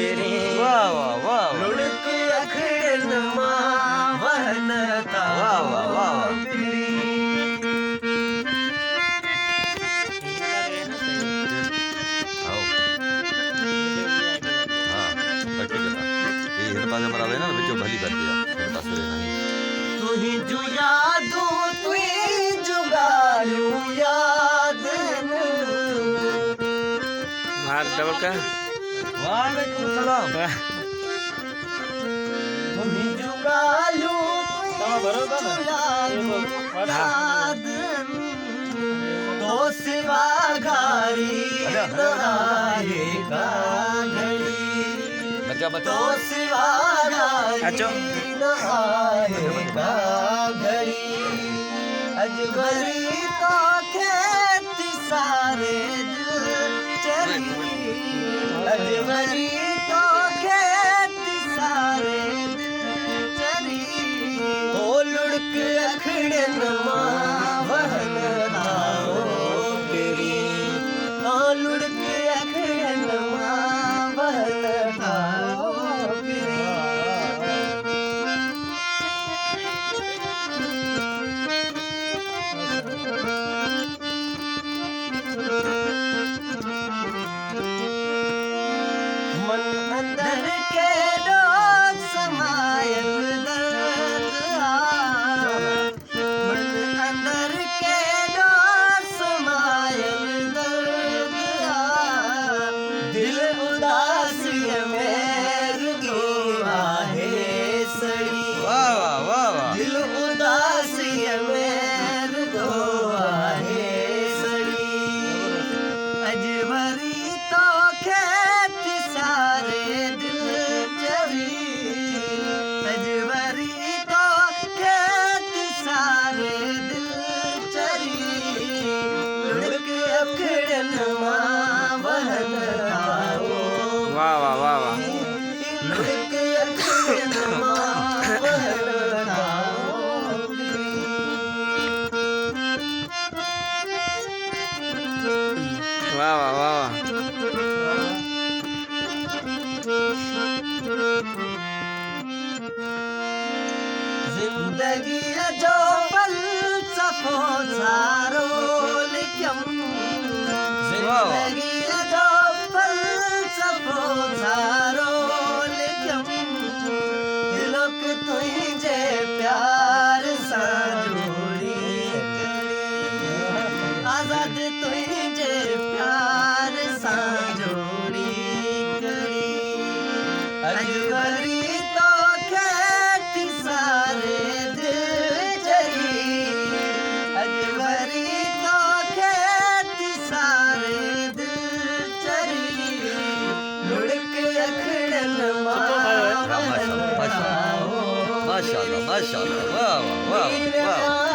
तेरी वाह वाह वाह वाह लुढ़क अखड़न मां वहनता वाह वाह वाह वाह मेरी आओ हाँ तो ठीक है था ये हिन पासे मरा वे ना बिचो भली कर दिया हिन पासे वे नहीं तू ही जो यादो तू ही जुगालू याद मार डबल का वालेकुम सलाम तू ही जुगालू याद तो सिवा घारी नहाए का घड़ी बच्चा बच्चा तो सिवा अच्छा। नहाए का घड़ी अजबरी तो खेत सारे दिल चली अजबरी तो खेत सारे दिल चली ओ लुढ़क अखड़न मां वहनता गिरी ओ लुढ़क अखड़न मां वहनता गिरी मन अंदर के डोर समायल दर्द मन अंदर के डोर समायल दर्द दिल उदासी में रुकी आहे सड़ी वाह वाह वाह वाह दिल उदासी में रुको आहे सड़ी अजबरी तो खेत सारे दिल चरी अजबरी तो खेत सारे दिल चरी लुढ़क अखड़न मां वहनता वाह वाह वाह वाह लुढ़क अखड़न मां वहनता वाह वाह वाह वाह जिंदगी जो फलसफो सारो लिखम जिंदगी जो फलसफो सारो लिखम दिलोक तुझे प्यार सा जोड़ी करी आजाद तुझे प्यार सा जोड़ी करी अजबरी तो खेत सारे दिल चरी अजबरी तो खेत सारे दिल चरी लुढ़क अखड़न मां माशाल्लाह माशाल्लाह माशाल्लाह माशाल्लाह वाह वाह वाह वाह